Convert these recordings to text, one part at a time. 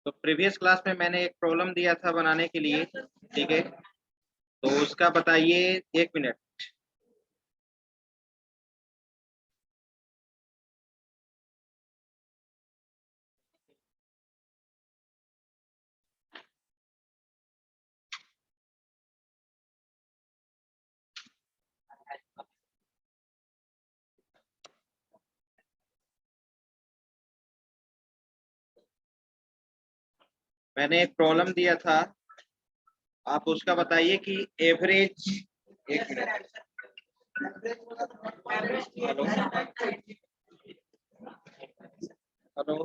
तो previous class में मैंने एक प्रॉब्लम दिया था बनाने के लिए, ठीक है। तो उसका बताइए, 1 मिनट। मैंने एक प्रॉब्लम दिया था, आप उसका बताइए कि एवरेज। 1 मिनट। Hello hello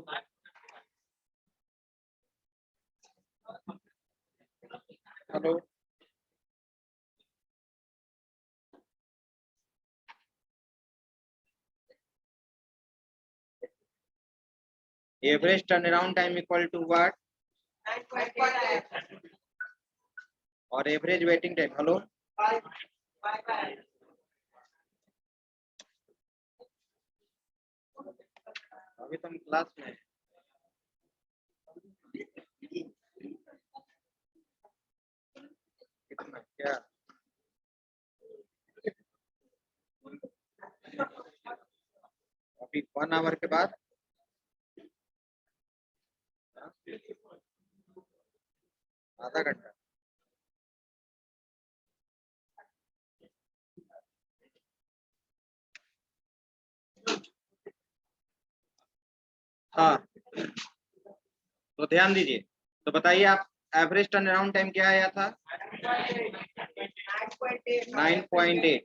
hello. Average turn around time equal to what? और एवरेज वेटिंग टाइम। हेलो, अभी तुम क्लास में हैं। कितना क्या? अभी 1 आवर के बाद आधा घंटा। हाँ, तो ध्यान दीजिए। तो बताइए आप, एवरेज टर्न अराउंड टाइम क्या आया था? 9.8,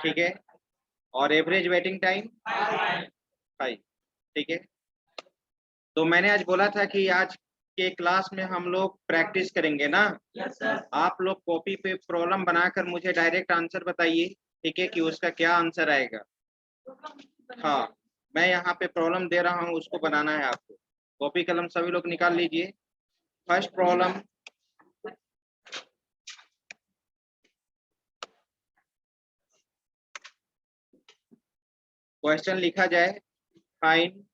ठीक है। और एवरेज वेटिंग टाइम 5, ठीक है। तो मैंने आज बोला था कि आज के क्लास में हम लोग प्रैक्टिस करेंगे ना। आप लोग कॉपी पे प्रॉब्लम बनाकर मुझे डायरेक्ट आंसर बताइए, ठीक है, कि उसका क्या आंसर आएगा। हाँ, मैं यहाँ पे प्रॉब्लम दे रहा हूँ, उसको बनाना है आपको। कॉपी कलम सभी लोग निकाल लीजिए। फर्स्ट प्रॉब्लम, क्वेश्चन लिखा जाए, find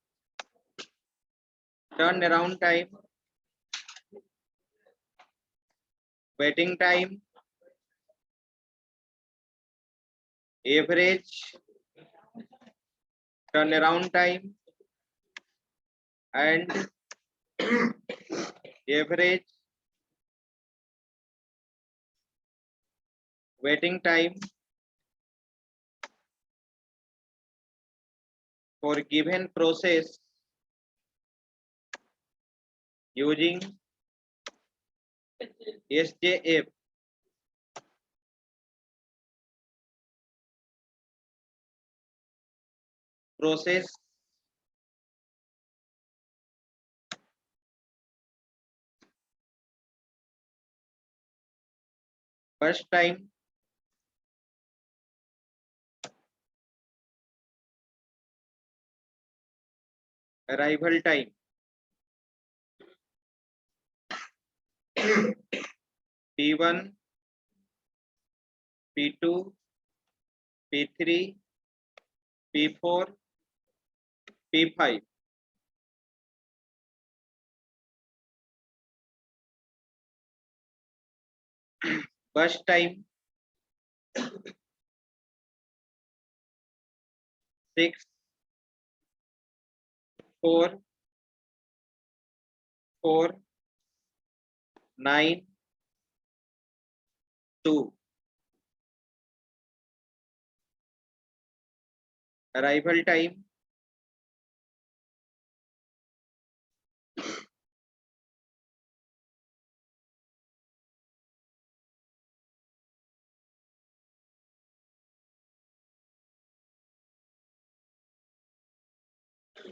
turn around time, waiting time, average turn around time and average waiting time for given process using SJF. Process first time, arrival time, P1, P2, P3, P4, P5. First time 6, 4, 4, 9, 2. Arrival time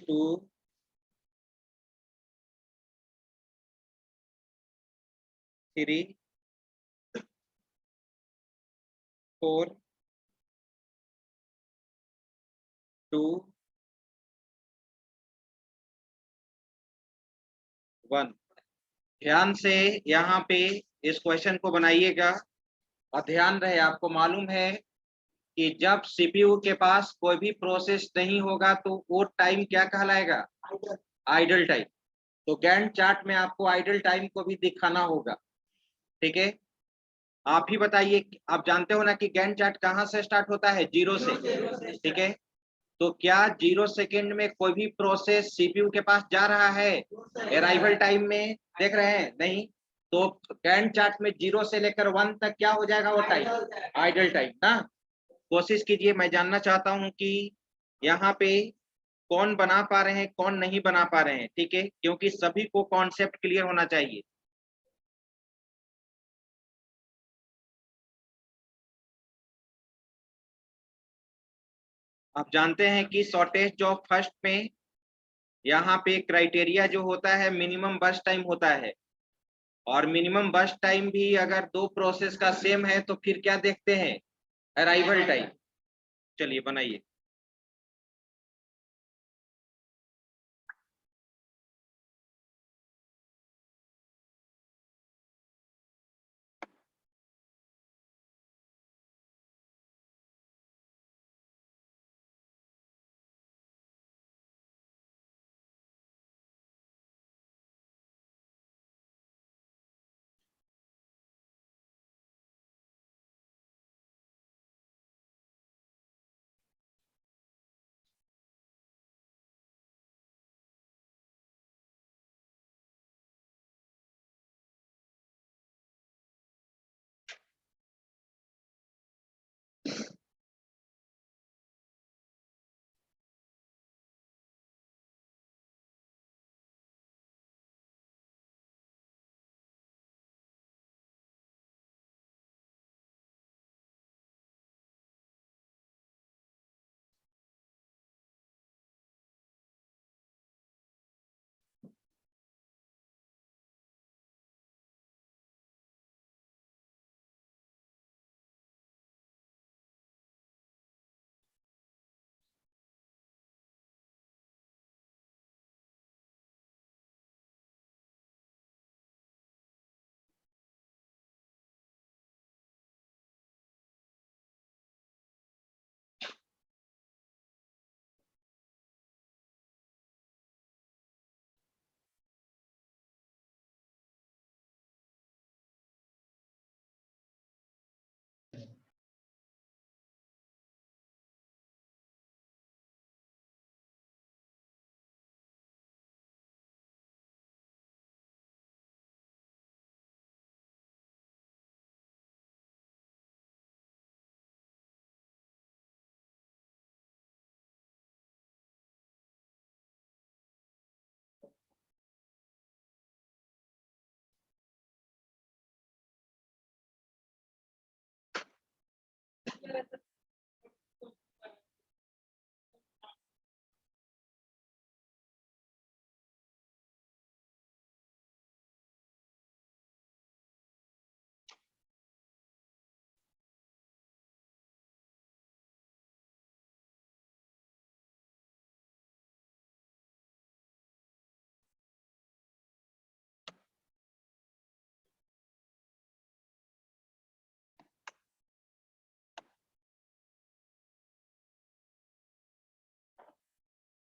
2, 3, 4, 2, 1। ध्यान से यहाँ पे इस question को बनाइएगा और ध्यान रहे, आपको मालूम है कि जब सीपीयू के पास कोई भी प्रोसेस नहीं होगा तो वो टाइम क्या कहलाएगा? Idle time. तो गैंट चार्ट में आपको आइडल टाइम को भी दिखाना होगा, ठीक है। आप ही बताइए, आप जानते हो ना कि गैंट चार्ट कहाँ से स्टार्ट होता है? 0 से, ठीक है। तो क्या 0 सेकेंड में कोई भी प्रोसेस सीपीयू के पास जा रहा है अराइवल टाइम में? देख रहे हैं? नहीं। तो गैंट चार्ट में 0 से लेकर 1 तक क्या हो जाएगा वो टाइम? आइडल टाइम ना। कोशिश कीजिए, मैं जानना चाहता हूं कि यहाँ पे कौन बना पा रहे हैं, कौन नहीं बना पा रहे हैं, ठीक है, क्योंकि सभी को कॉन्सेप्ट क्लियर होना चाहिए। आप जानते हैं कि शॉर्टेज ऑफ फर्स्ट में यहाँ पे क्राइटेरिया जो होता है मिनिमम बर्स्ट टाइम होता है, और मिनिमम बर्स्ट टाइम भी अगर दो प्रोसेस का सेम है तो फिर क्या देखते हैं? Arrival time. चलिए बनाइए।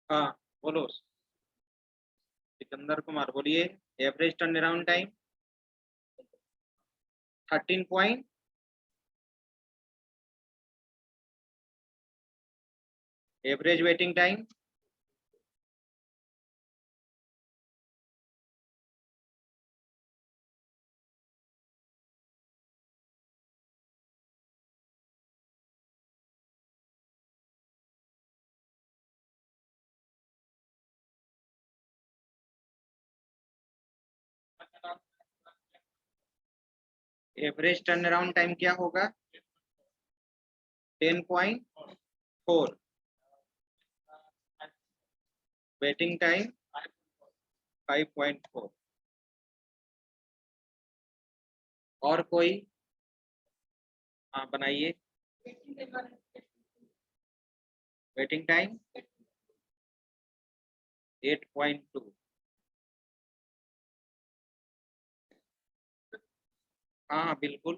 हाँ, बोलो। सिकंदर कुमार बोलिए। Average turn around time 13 point. Average waiting time average turn around time क्या होगा? 10.4। Waiting time 5.4। और कोई? हाँ बनाइए। Waiting time 8.2। हाँ बिल्कुल।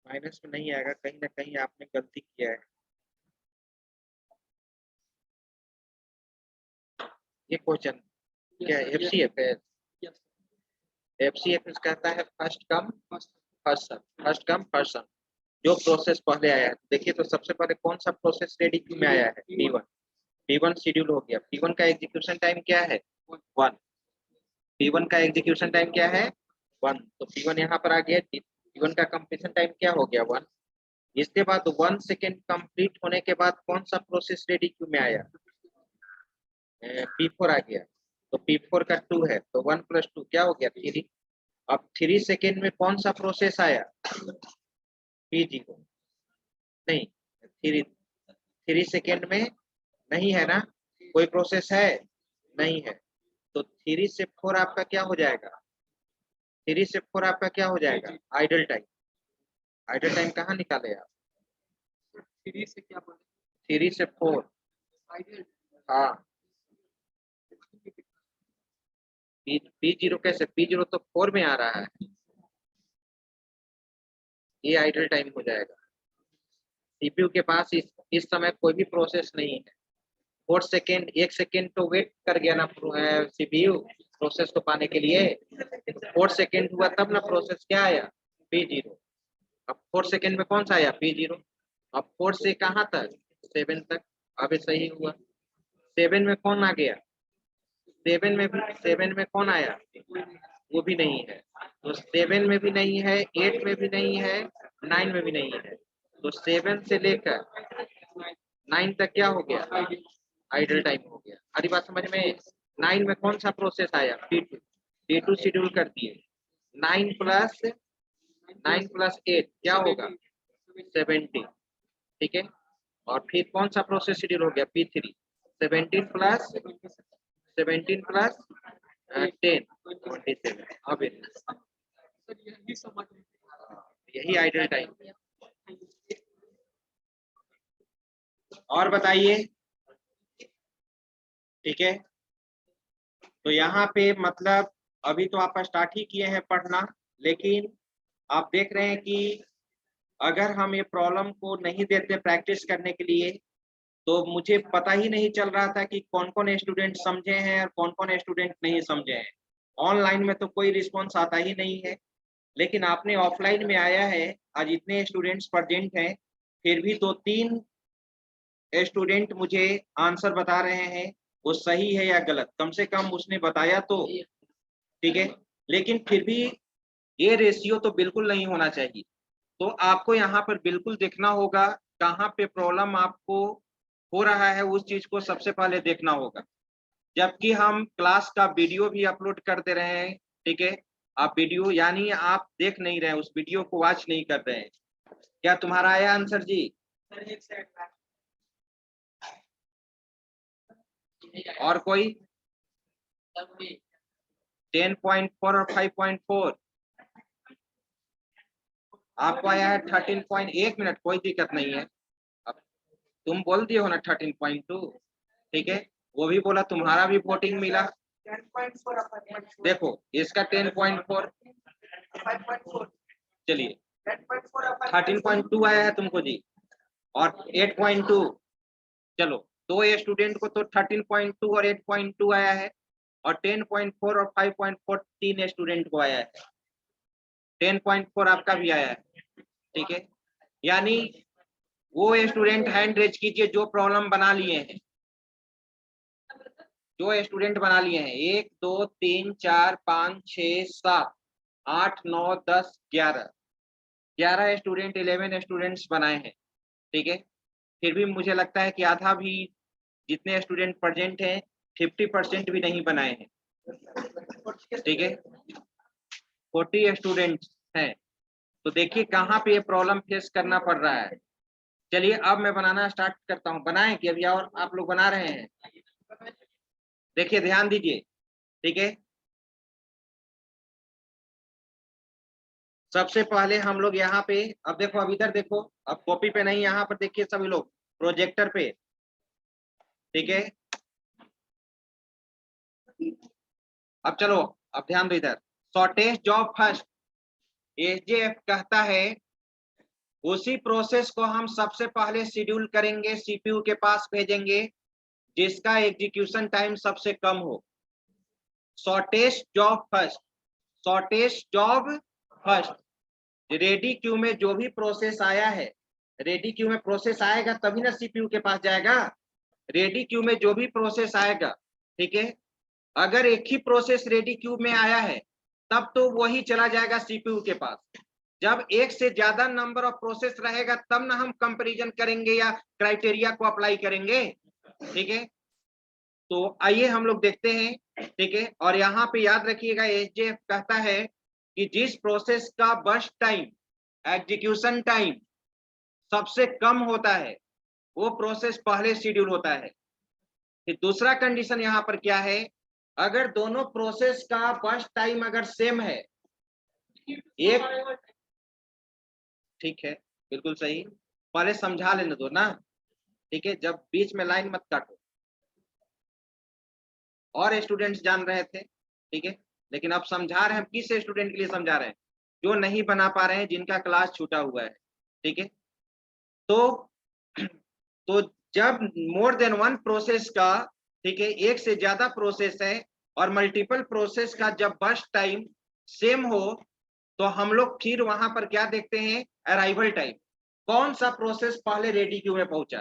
माइनस में नहीं आएगा, कहीं ना कहीं आपने गलती किया है। ये क्वेश्चन क्या एफसीएफ है? एफसीएफ कहता है first come first serve, first come first serve. जो प्रोसेस पहले आया है, देखिए तो सबसे पहले कौन सा प्रोसेस रेडी क्यू में आया है? P1। P1 शेड्यूल हो गया। P1 का एग्जीक्यूशन टाइम क्या है? 1। P1 का एग्जीक्यूशन टाइम क्या है? 1। तो P1 यहाँ पर आ गया। P1 का कंप्लीशन टाइम क्या हो गया? 1। इसके बाद 1 सेकेंड कंप्लीट होने के बाद कौन सा प्रोसेस रेडी क्यू में आया? P4 आ गया। तो P4 का 2 है, तो 1 + 2 क्या हो गया? 3। अब 3 सेकेंड में कौन सा प्रोसेस आया? P0। नहीं, 3 सेकेंड में नहीं है ना, कोई प्रोसेस है? नहीं है। तो 3 से 4 आपका क्या हो जाएगा? 3 से 4 आपका क्या हो जाएगा? Idle time. आइडल टाइम कहाँ निकाले आप? 3 से क्या बोले? 3 से 4। हाँ, P0 कैसे? P0 तो 4 में आ रहा है, ये आइडल टाइम हो जाएगा। सीपीयू के पास इस समय कोई भी प्रोसेस नहीं है। 4 सेकेंड, 1 सेकेंड तो वेट कर गया ना सीपीयू प्रोसेस को पाने के लिए। 4 सेकेंड हुआ तब ना प्रोसेस क्या आया? P0। अब 4 सेकेंड में कौन सा आया? P0। अब 4 से कहाँ तक? 7 तक। अब सही हुआ। 7 में कौन आ गया? 7 में कौन आया? वो भी नहीं है। तो 7 में भी नहीं है, 8 में भी नहीं है, 9 में भी नहीं है। तो 7 से लेकर 9 तक क्या हो गया? आइडल टाइम हो गया। हरी बात समझ में? 9 में कौन सा प्रोसेस आया? P2। P2 शेड्यूल कर दिए। 9 + 8 क्या होगा? 17। ठीक है। और फिर कौन सा प्रोसेस शेड्यूल हो गया? P3। 17 + 10 27। अब यही आइडल टाइम। और बताइए। ठीक है, तो यहाँ पे मतलब अभी तो आप स्टार्ट ही किए हैं पढ़ना, लेकिन आप देख रहे हैं कि अगर हम ये प्रॉब्लम को नहीं देते प्रैक्टिस करने के लिए, तो मुझे पता ही नहीं चल रहा था कि कौन कौन स्टूडेंट समझे हैं और कौन कौन स्टूडेंट नहीं समझे हैं। ऑनलाइन में तो कोई रिस्पॉन्स आता ही नहीं है, लेकिन आपने ऑफलाइन में आया है, आज इतने स्टूडेंट्स प्रेजेंट हैं, फिर भी 2-3 स्टूडेंट मुझे आंसर बता रहे हैं, वो सही है या गलत, कम से कम उसने बताया तो। ठीक है, लेकिन फिर भी ये रेशियो तो बिल्कुल नहीं होना चाहिए। तो आपको यहाँ पर बिल्कुल देखना होगा कहाँ पे प्रॉब्लम आपको हो रहा है, उस चीज को सबसे पहले देखना होगा। जबकि हम क्लास का वीडियो भी अपलोड कर दे रहे हैं। ठीक है, आप वीडियो यानी आप देख नहीं रहे हैं, उस वीडियो को वॉच नहीं कर रहे हैं। क्या तुम्हारा आया आंसर जी? और कोई? 10.4 और 5.4 आपको आया है। 13.1 मिनट, कोई दिक्कत नहीं है। अब तुम बोल दिए हो ना 13.2। ठीक है, वो भी बोला, तुम्हारा भी वोटिंग मिला। देखो इसका 10.4, चलिए 13.2 आया है तुमको जी, और 8.2। चलो, 2 स्टूडेंट को तो 13.2 और 8.2 आया है, और 10.4 और 5.4 3 स्टूडेंट को आया है। 10.4 आपका भी आया है। ठीक है, यानी वो स्टूडेंट हैंड रेज कीजिए जो प्रॉब्लम बना लिए हैं, जो स्टूडेंट बना लिए हैं। 1 2 3 4 5 6 7 8 9 10 11 स्टूडेंट, 11 स्टूडेंट्स बनाए हैं। ठीक है, फिर भी मुझे लगता है कि आधा भी, जितने स्टूडेंट प्रेजेंट हैं 50% भी नहीं बनाए हैं। ठीक है, 40 स्टूडेंट्स हैं। तो देखिए कहाँ पे ये प्रॉब्लम फेस करना पड़ रहा है। चलिए अब मैं बनाना स्टार्ट करता हूँ। बनाए कि अभी और आप लोग बना रहे हैं? देखिए ध्यान दीजिए। ठीक है, सबसे पहले हम लोग यहाँ पे, अब देखो, अब इधर देखो, अब कॉपी पे नहीं, यहाँ पर देखिए सभी लोग प्रोजेक्टर पे। ठीक है, अब चलो, अब ध्यान दो इधर। शॉर्टेज जॉब फर्स्ट, एसजेएफ कहता है उसी प्रोसेस को हम सबसे पहले शेड्यूल करेंगे, सीपीयू के पास भेजेंगे, जिसका एग्जीक्यूशन टाइम सबसे कम हो। Shortest job first, shortest job first. Ready queue में जो भी प्रोसेस आया है, रेडी क्यू में प्रोसेस आएगा तभी ना सीपीयू के पास जाएगा। रेडी क्यू में जो भी प्रोसेस आएगा, ठीक है, अगर एक ही प्रोसेस रेडी क्यू में आया है तब तो वही चला जाएगा सीपीयू के पास। जब एक से ज्यादा नंबर ऑफ प्रोसेस रहेगा तब ना हम कंपैरिजन करेंगे या क्राइटेरिया को अप्लाई करेंगे, ठीक है। तो आइए हम लोग देखते हैं, ठीक है। और यहाँ पे याद रखिएगा, एसजेएफ कहता है कि जिस प्रोसेस का बर्स्ट टाइम, एग्जीक्यूशन टाइम सबसे कम होता है वो प्रोसेस पहले शेड्यूल होता है। फिर दूसरा कंडीशन यहाँ पर क्या है, अगर दोनों प्रोसेस का बर्स्ट टाइम अगर सेम है, एक, ठीक है, बिल्कुल सही, पहले समझा लेने दो ना, ठीक है, जब बीच में लाइन मत काटो। और स्टूडेंट्स जान रहे थे, ठीक है, लेकिन अब समझा रहे हैं। किस स्टूडेंट के लिए समझा रहे हैं? जो नहीं बना पा रहे हैं, जिनका क्लास छूटा हुआ है, ठीक है। तो जब मोर देन वन प्रोसेस का, ठीक है, एक से ज्यादा प्रोसेस है और मल्टीपल प्रोसेस का जब बर्स्ट टाइम सेम हो, तो हम लोग फिर वहां पर क्या देखते हैं, अराइवल टाइम। कौन सा प्रोसेस पहले रेडी क्यू में पहुंचा,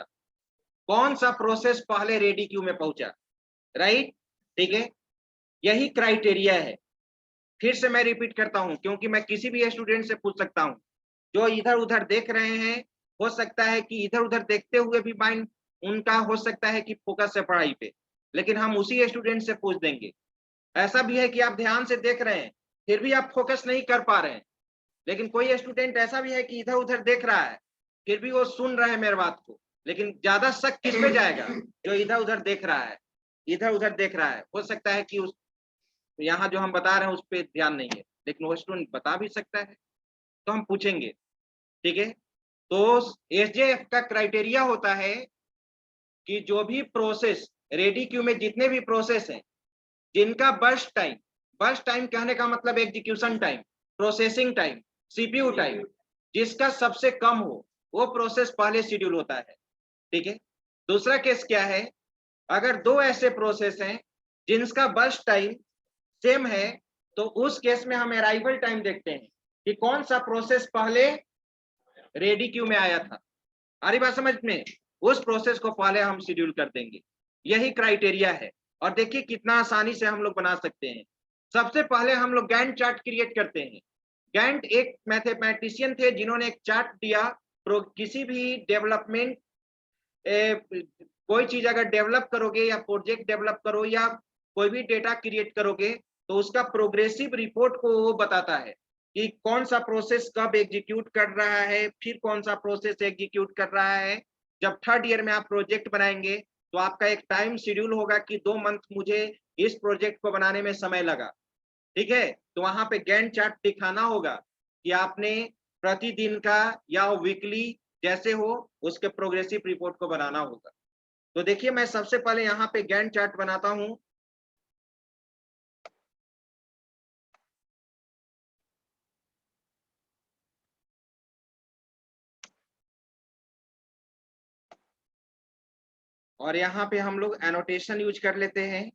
कौन सा प्रोसेस पहले रेडी क्यू में पहुंचा, राइट, ठीक है। यही क्राइटेरिया है। फिर से मैं रिपीट करता हूं, क्योंकि मैं किसी भी स्टूडेंट से पूछ सकता हूं जो इधर उधर देख रहे हैं। हो सकता है कि इधर उधर देखते हुए भी माइंड उनका हो सकता है कि फोकस है पढ़ाई पे, लेकिन हम उसी स्टूडेंट से पूछ देंगे। ऐसा भी है कि आप ध्यान से देख रहे हैं फिर भी आप फोकस नहीं कर पा रहे हैं, लेकिन कोई स्टूडेंट ऐसा भी है कि इधर उधर देख रहा है फिर भी वो सुन रहा है मेरे बात को, लेकिन ज्यादा शक किस पे जाएगा, जो इधर उधर देख रहा है, इधर उधर देख रहा है। हो सकता है कि उस यहाँ जो हम बता रहे हैं उस पर ध्यान नहीं है, लेकिन वो स्टूडेंट बता भी सकता है, तो हम पूछेंगे, ठीक है। तो एसजेएफ का क्राइटेरिया होता है कि जो भी प्रोसेस रेडी क्यू में जितने भी प्रोसेस हैं जिनका बर्स्ट टाइम, बर्स्ट टाइम कहने का मतलब execution time, processing time, CPU time, जिसका सबसे कम हो वो प्रोसेस पहले शेड्यूल होता है, ठीक है। दूसरा केस क्या है, अगर दो ऐसे प्रोसेस हैं जिनका बर्स्ट टाइम सेम है, तो उस केस में हम अराइवल टाइम देखते हैं कि कौन सा प्रोसेस पहले रेडी क्यू में आया था। आ रही बात समझ में? उस प्रोसेस को पहले हम शेड्यूल कर देंगे। यही क्राइटेरिया है। और देखिए कितना आसानी से हम लोग बना सकते हैं। सबसे पहले हम लोग गैंट चार्ट क्रिएट करते हैं। गैंट एक मैथमेटिशियन थे जिन्होंने एक चार्ट दिया, किसी भी डेवलपमेंट, कोई चीज अगर डेवलप करोगे या प्रोजेक्ट डेवलप करो या कोई भी डेटा क्रिएट करोगे तो उसका प्रोग्रेसिव रिपोर्ट को वो बताता है कि कौन सा प्रोसेस कब एग्जीक्यूट कर रहा है, फिर कौन सा प्रोसेस एग्जीक्यूट कर रहा है। जब थर्ड ईयर में आप प्रोजेक्ट बनाएंगे तो आपका एक टाइम शेड्यूल होगा कि 2 मंथ मुझे इस प्रोजेक्ट को बनाने में समय लगा, ठीक है। तो वहां पे गैंट चार्ट दिखाना होगा कि आपने प्रतिदिन का या वीकली जैसे हो उसके प्रोग्रेसिव रिपोर्ट को बनाना होगा। तो देखिए मैं सबसे पहले यहाँ पे गैंट चार्ट बनाता हूं। और यहाँ पे हम लोग एनोटेशन यूज कर लेते हैं।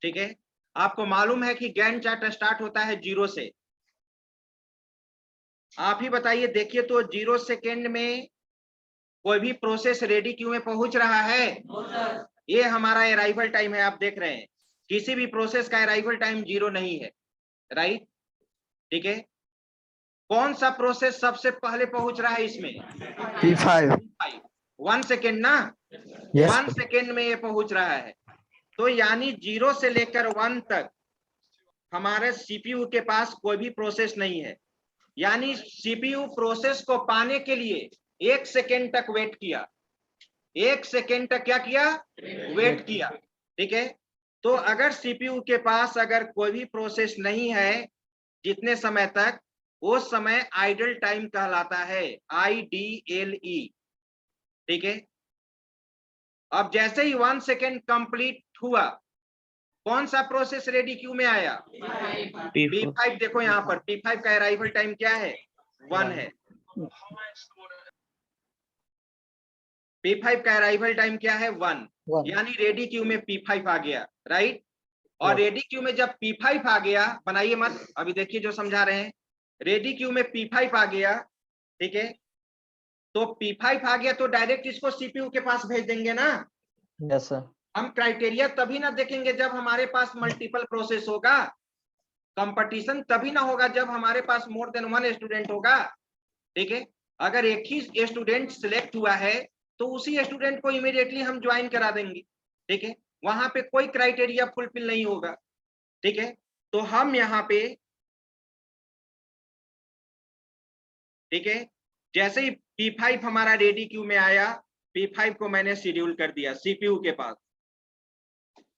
ठीक है, आपको मालूम है कि गैंट चार्ट स्टार्ट होता है 0 से। आप ही बताइए, देखिए तो 0 सेकेंड में कोई भी प्रोसेस रेडी क्यू में पहुंच रहा है? ये हमारा अराइवल टाइम है। आप देख रहे हैं किसी भी प्रोसेस का अराइवल टाइम 0 नहीं है, राइट, ठीक है। कौन सा प्रोसेस सबसे पहले पहुंच रहा है इसमें? P5 1 सेकेंड ना, yes 1 सेकेंड में ये पहुंच रहा है। तो यानी 0 से लेकर 1 तक हमारे सीपीयू के पास कोई भी प्रोसेस नहीं है। यानी सीपीयू प्रोसेस को पाने के लिए 1 सेकेंड तक वेट किया, 1 सेकेंड तक क्या किया? वेट किया, ठीक है। तो अगर सीपीयू के पास अगर कोई भी प्रोसेस नहीं है जितने समय तक, वो समय आइडल टाइम कहलाता है, IDLE, ठीक है। अब जैसे ही 1 सेकेंड कंप्लीट हुआ, कौन सा प्रोसेस रेडी क्यू में आया? P5। देखो यहाँ पर P5 का अराइवल टाइम क्या है? 1 है। P5 का अराइवल टाइम क्या है? 1। यानी रेडी क्यू में P5 आ गया, राइट। और रेडी क्यू में जब P5 आ गया, बनाइए मत, अभी देखिए जो समझा रहे हैं। रेडी क्यू में P5 आ गया, ठीक है। तो P5 आ गया तो डायरेक्ट इसको सीपीयू के पास भेज देंगे ना। Yes sir. हम क्राइटेरिया तभी ना देखेंगे जब हमारे पास मल्टीपल प्रोसेस होगा। कंपटीशन तभी ना होगा जब हमारे पास मोर देन 1 स्टूडेंट होगा, ठीक है। अगर एक ही स्टूडेंट सिलेक्ट हुआ है तो उसी स्टूडेंट को इमीडिएटली हम ज्वाइन करा देंगे, ठीक है। वहां पे कोई क्राइटेरिया फुलफिल नहीं होगा, ठीक है। तो हम यहाँ पे, ठीक है, जैसे ही P5 हमारा रेडी क्यू में आया, P5 को मैंने शेड्यूल कर दिया सीपीयू के पास,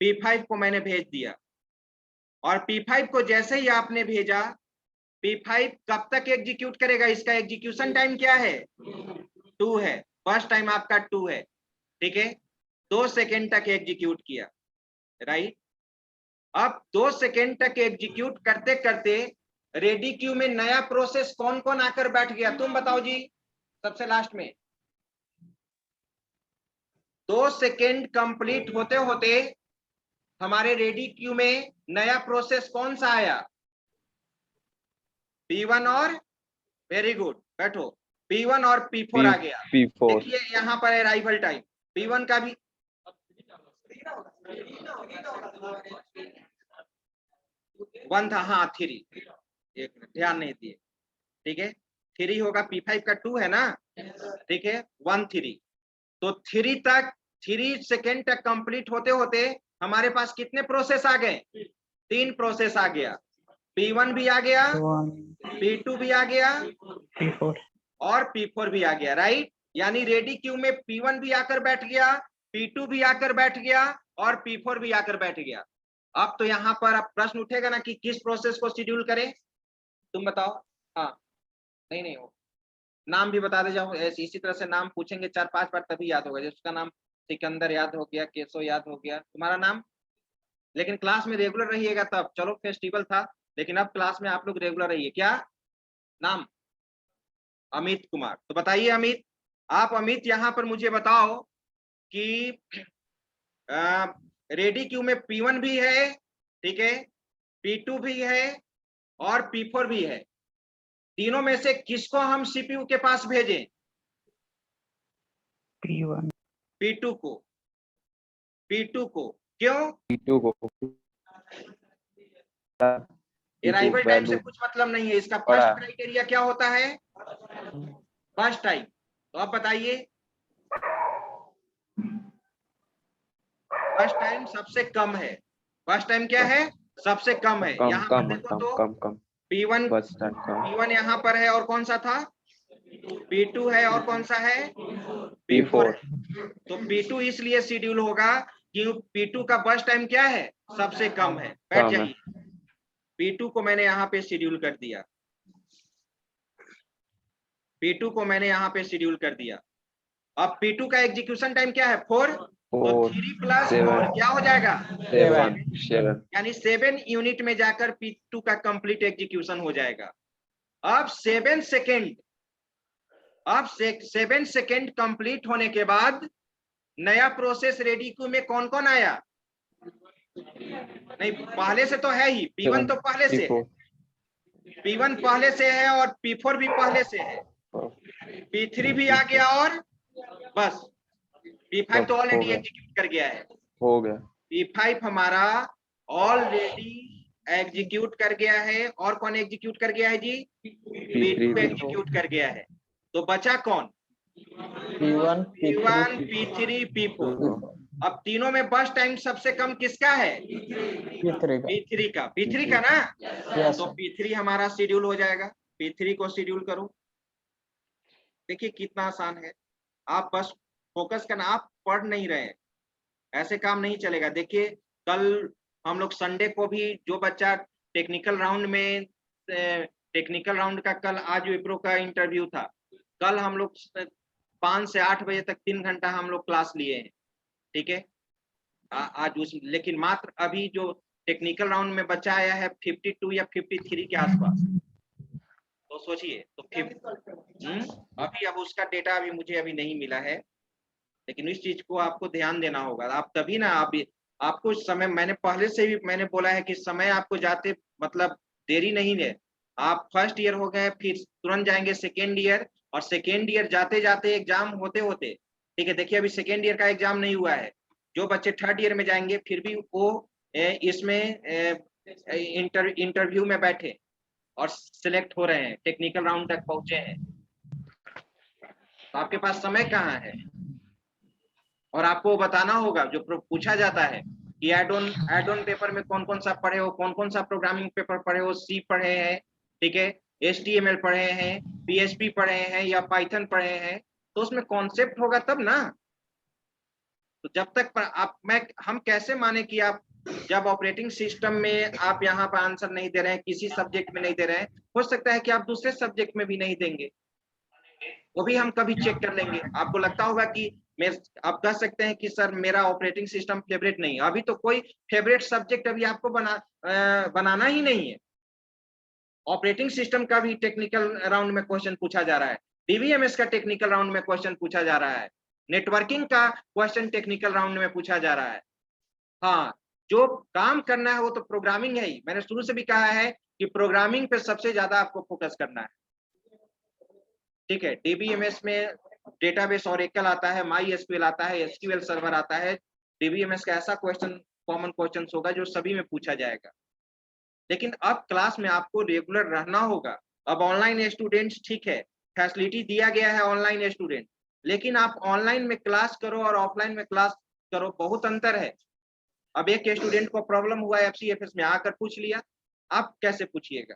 P5 को मैंने भेज दिया। और P5 को जैसे ही आपने भेजा, P5 कब तक एग्जीक्यूट करेगा? इसका एग्जीक्यूशन टाइम क्या है? 2 है। फर्स्ट टाइम आपका 2 है, ठीक है। 2 सेकेंड तक एग्जीक्यूट किया, राइट। अब 2 सेकेंड तक एग्जीक्यूट करते करते रेडी क्यू में नया प्रोसेस कौन कौन आकर बैठ गया? तुम बताओ जी, सबसे लास्ट में। 2 सेकेंड कंप्लीट होते होते हमारे रेडी क्यू में नया प्रोसेस कौन सा आया? P1 और, वेरी गुड, बैठो, P1 और P4 आ गया। देखिए यहाँ पर अराइवल टाइम P1 का भी 1 था, हाँ 3, एक मिनट ध्यान नहीं दिए, ठीक है। 3 होगा, P5 का 2 है ना, ठीक है। 1 3, तो 3 सेकेंड तक कंप्लीट होते होते हमारे पास कितने प्रोसेस आ गए? 3 प्रोसेस आ गया। P1 भी आ गया, P2 भी आ गया, P4 और P4 भी आ गया, राइट। यानी रेडी क्यू में P1 भी आकर बैठ गया, P2 भी आकर बैठ गया, और P4 भी आकर बैठ गया। अब तो यहाँ पर अब प्रश्न उठेगा ना कि किस प्रोसेस को शेड्यूल करें, तुम बताओ। हाँ, नहीं हो, नाम भी बता दे जाओ। इसी तरह से नाम पूछेंगे 4-5 बार तभी याद होगा। जिसका नाम सिकंदर याद हो गया, केशव याद हो गया, तुम्हारा नाम। लेकिन क्लास में रेगुलर रहिएगा तब। चलो फेस्टिवल था, लेकिन अब क्लास में आप लोग रेगुलर रहिए। क्या नाम? अमित कुमार। तो बताइए अमित, आप अमित यहाँ पर मुझे बताओ कि रेडी क्यू में P1 भी है, ठीक है, P2 भी है, और P4 भी है। तीनों में से किसको हम सीपीयू के पास भेजें? P1 P2 को। P2 को क्यों? P2 को अराइवल टाइम से कुछ मतलब नहीं है। इसका फर्स्ट क्राइटेरिया क्या होता है? First time. तो अब बताइए, फर्स्ट टाइम सबसे कम है। फर्स्ट टाइम क्या है? सबसे कम है। यहाँ पर देखो तो P1 यहाँ पर है, और कौन सा था? P2 है, और कौन सा है? P4 है। तो P2 इसलिए शेड्यूल होगा कि P2 का बर्स्ट टाइम क्या है? सबसे कम है। बैठ जाइए। P2 को मैंने यहाँ पे शेड्यूल कर दिया, P2 को मैंने यहाँ पे शेड्यूल कर दिया। अब P2 का एग्जीक्यूशन टाइम क्या है? 4। तो 3 + 4 क्या हो जाएगा? 7। यानी 7 यूनिट में जाकर P2 का कंप्लीट एग्जीक्यूशन हो जाएगा। अब 7 सेकेंड कंप्लीट होने के बाद नया प्रोसेस रेडी क्यू में कौन कौन आया? नहीं, पहले से तो है ही, P1 तो पहले से है, P1 पहले से है, और P4 भी पहले से है, P3 भी आ गया, और बस P5 तो ऑलरेडी एग्जीक्यूट कर गया है। हो गया। P5 हमारा ऑलरेडी एग्जीक्यूट कर गया है। और कौन एग्जीक्यूट कर गया है जी? P2 एग्जीक्यूट कर गया है। तो बचा कौन? P1 P3 P4। अब तीनों में बस टाइम सबसे कम किसका है? P3 का ना। तो P3 हमारा शेड्यूल हो जाएगा। P3 को शेड्यूल करो। देखिए कितना आसान है। आप बस फोकस करना, आप पढ़ नहीं रहे, ऐसे काम नहीं चलेगा। देखिए कल हम लोग संडे को भी जो बच्चा टेक्निकल राउंड में टेक्निकल राउंड का कल, आज विप्रो का इंटरव्यू था। कल हम लोग 5 से 8 बजे तक 3 घंटा हम लोग क्लास लिए हैं, ठीक है। आज उस, लेकिन मात्र अभी जो टेक्निकल राउंड में बचा आया है 52 या 53 के आसपास। तो सोचिए, तो अभी अब उसका डेटा अभी मुझे अभी नहीं मिला है, लेकिन इस चीज को आपको ध्यान देना होगा। आप तभी ना, आपको समय, मैंने पहले से भी मैंने बोला है कि समय आपको जाते मतलब देरी नहीं है। आप फर्स्ट ईयर हो गए, फिर तुरंत जाएंगे सेकेंड ईयर, और सेकेंड ईयर जाते जाते एग्जाम होते होते, ठीक है। देखिए अभी सेकेंड ईयर का एग्जाम नहीं हुआ है, जो बच्चे थर्ड ईयर में जाएंगे फिर भी वो इसमें इंटरव्यू में बैठे और सिलेक्ट हो रहे हैं, टेक्निकल राउंड तक पहुंचे हैं। तो आपके पास समय कहाँ है? और आपको बताना होगा, जो पूछा जाता है कि एड ऑन पेपर में कौन कौन सा पढ़े हो, कौन कौन सा प्रोग्रामिंग पेपर पढ़े हो, सी पढ़े हैं, ठीक है, HTML पढ़े हैं, PHP पढ़े हैं या पाइथन पढ़े हैं, तो उसमें कॉन्सेप्ट होगा तब ना। तो जब तक हम कैसे माने कि आप जब ऑपरेटिंग सिस्टम में आप यहाँ पर आंसर नहीं दे रहे हैं, किसी सब्जेक्ट में नहीं दे रहे हैं, हो सकता है कि आप दूसरे सब्जेक्ट में भी नहीं देंगे, वो भी हम कभी चेक कर लेंगे। आपको लगता होगा कि आप कह सकते हैं कि सर मेरा ऑपरेटिंग सिस्टम फेवरेट नहीं है, अभी तो कोई फेवरेट सब्जेक्ट अभी आपको बनाना ही नहीं है। ऑपरेटिंग सिस्टम का भी टेक्निकल राउंड में क्वेश्चन पूछा जा रहा है, DBMS का टेक्निकल राउंड में क्वेश्चन पूछा जा रहा है, नेटवर्किंग का क्वेश्चन टेक्निकल राउंड में पूछा जा रहा है। हाँ, जो काम करना है वो तो प्रोग्रामिंग है ही। मैंने शुरू से भी कहा है कि प्रोग्रामिंग पे सबसे ज्यादा आपको फोकस करना है, ठीक है। DBMS में डेटाबेस ऑरेकल आता है, MySQL आता है, SQL सर्वर आता है। DBMS का ऐसा क्वेश्चन, कॉमन क्वेश्चन होगा जो सभी में पूछा जाएगा। लेकिन अब क्लास में आपको रेगुलर रहना होगा। अब ऑनलाइन स्टूडेंट्स, ठीक है, फैसिलिटी दिया गया है ऑनलाइन स्टूडेंट, लेकिन आप ऑनलाइन में क्लास करो और ऑफलाइन में क्लास करो, बहुत अंतर है। अब एक स्टूडेंट को प्रॉब्लम हुआ FCFS में, आकर पूछ लिया, आप कैसे पूछिएगा?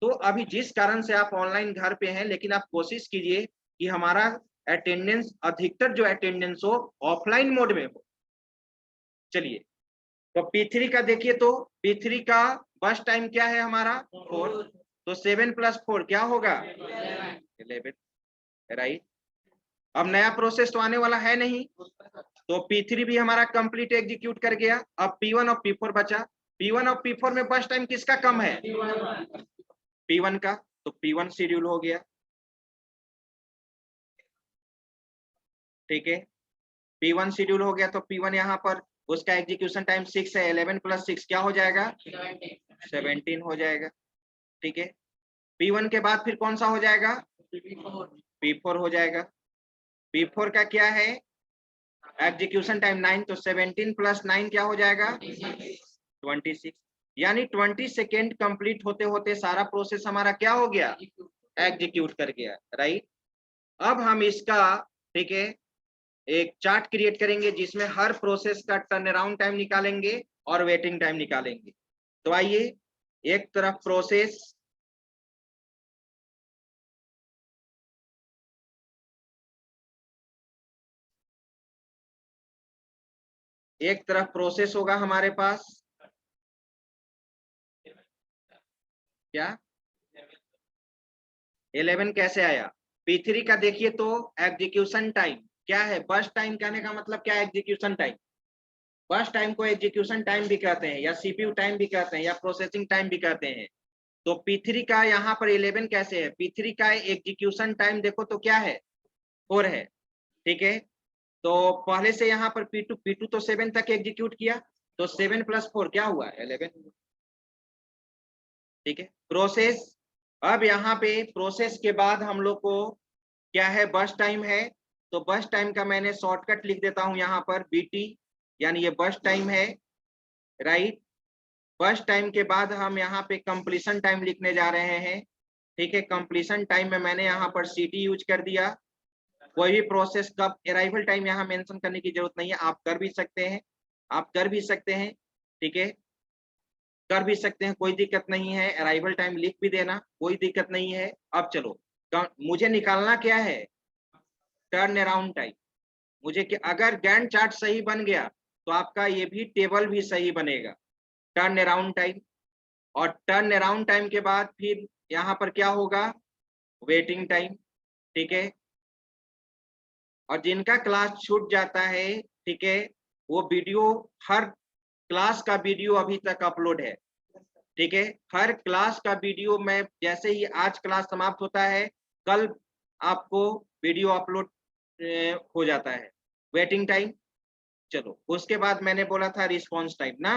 तो अभी जिस कारण से आप ऑनलाइन घर पे हैं, लेकिन आप कोशिश कीजिए कि हमारा अटेंडेंस, अधिकतर जो अटेंडेंस हो ऑफलाइन मोड में हो। चलिए, तो P3 का देखिए, तो P3 का बस टाइम क्या है हमारा 4, तो 7 + 4 क्या होगा 11, राइट। अब नया प्रोसेस तो आने वाला है नहीं, तो P3 भी हमारा कंप्लीट एग्जीक्यूट कर गया। अब P1 और P4 बचा। P1 और P4 में बस टाइम किसका कम है? P1 का, तो P1 शेड्यूल हो गया, ठीक है। P1 शेड्यूल हो गया, तो P1 यहाँ पर उसका एग्जीक्यूशन टाइम 6 है, 11 + 6 क्या हो जाएगा 17 हो जाएगा, ठीक है। P1 के बाद फिर कौन सा हो जाएगा P4 हो जाएगा। P4 का क्या है एग्जीक्यूशन टाइम 9, तो 17 + 9 क्या हो जाएगा 26, यानी 20 सेकेंड कंप्लीट होते होते सारा प्रोसेस हमारा क्या हो गया एग्जीक्यूट कर गया, राइट। अब हम इसका, ठीक है, एक चार्ट क्रिएट करेंगे जिसमें हर प्रोसेस का टर्न अराउंड टाइम निकालेंगे और वेटिंग टाइम निकालेंगे। तो आइए, एक तरफ प्रोसेस, एक तरफ प्रोसेस होगा हमारे पास, क्या 11 कैसे आया? P3 का देखिए, तो एग्जीक्यूशन टाइम क्या है, बस टाइम कहने का मतलब क्या है एग्जीक्यूशन टाइम। बस टाइम को एग्जीक्यूशन टाइम भी कहते हैं, या CPU टाइम भी कहते हैं, या प्रोसेसिंग टाइम भी कहते हैं। तो P3 का यहाँ पर 11 कैसे है? P3 का एग्जीक्यूशन टाइम देखो तो क्या है 4 है, ठीक है। तो पहले से यहाँ पर P2 तो 7 तक एग्जीक्यूट किया, तो 7 + 4 क्या हुआ 11, ठीक है। प्रोसेस, अब यहाँ पे प्रोसेस के बाद हम लोग को क्या है बस टाइम है, तो बस टाइम का मैंने शॉर्टकट लिख देता हूं यहाँ पर BT, यानी ये बस टाइम है, राइट। बस टाइम के बाद हम यहाँ पे कंप्लीशन टाइम लिखने जा रहे हैं, ठीक है। कंप्लीशन टाइम में मैंने यहाँ पर CT यूज कर दिया। कोई भी प्रोसेस का अराइवल टाइम यहाँ मेंशन करने की जरूरत नहीं है, आप कर भी सकते हैं, आप कर भी सकते हैं, ठीक है, कर भी सकते हैं, कोई दिक्कत नहीं है। अराइवल टाइम लिख भी देना, कोई दिक्कत नहीं है। अब चलो, मुझे निकालना क्या है टर्न अराउंड टाइम। मुझे कि अगर गैंट चार्ट सही बन गया तो आपका ये भी टेबल भी सही बनेगा। टर्न अराउंड टाइम, और टर्न अराउंड टाइम के बाद फिर यहाँ पर क्या होगा, वेटिंग टाइम, ठीक है। और जिनका क्लास छूट जाता है, ठीक है, वो वीडियो, हर क्लास का वीडियो अभी तक अपलोड है, ठीक है। हर क्लास का वीडियो में जैसे ही आज क्लास समाप्त होता है, कल आपको वीडियो अपलोड हो जाता है। वेटिंग टाइम, चलो उसके बाद मैंने बोला था रिस्पॉन्स टाइम ना,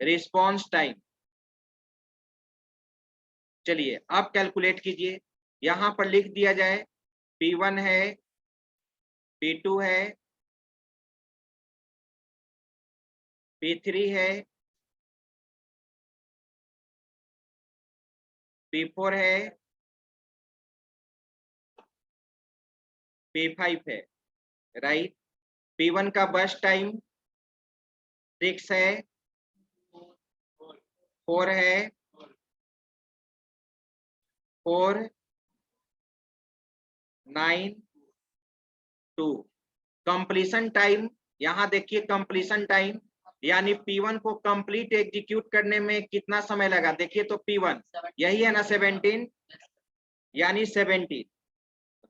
रिस्पॉन्स टाइम। चलिए अब कैलकुलेट कीजिए, यहां पर लिख दिया जाए P1 है, P2 है, P3 है, P4 है, P5 है, राइट। P1 का बर्स्ट टाइम 6 है, 4 है, 4, 9, 2। कंप्लीशन टाइम, यहां देखिए कंप्लीशन टाइम, यानी P1 को कंप्लीट एग्जीक्यूट करने में कितना समय लगा, देखिए तो P1 यही है ना 17, यानी 17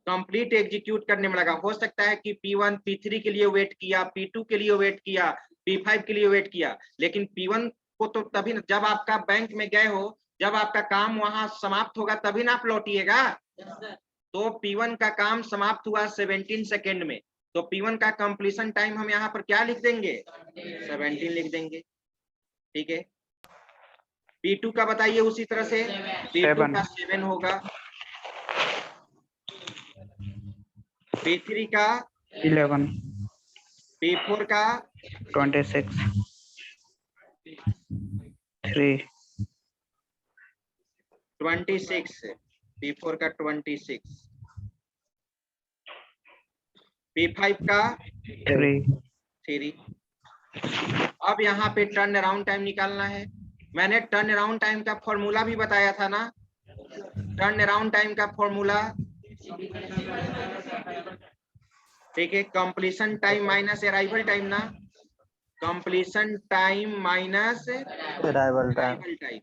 कंप्लीट एग्जीक्यूट करने में लगा। हो सकता है कि P1 P3 के लिए वेट किया, P2 के लिए वेट किया, P5 के लिए वेट किया, लेकिन P1 को तो तभी ना, जब आपका बैंक में गए हो, जब आपका काम वहां समाप्त होगा तभी ना आप लौटिएगा। तो P1 का काम समाप्त हुआ 17 सेकेंड में, तो P1 का कंप्लीशन टाइम हम यहाँ पर क्या लिख देंगे, 17 लिख देंगे, ठीक है। P2 का बताइए उसी तरह से, P2 का 7 होगा, P3 का 11, P4 का 26, 3, 26, P4 का 26, P5 का 3। अब यहाँ पे टर्न अराउंड टाइम निकालना है। मैंने टर्न अराउंड टाइम का फॉर्मूला भी बताया था ना, टर्न अराउंड टाइम का फॉर्मूला, ठीक है, completion time minus arrival time ना, completion time minus arrival time. Time.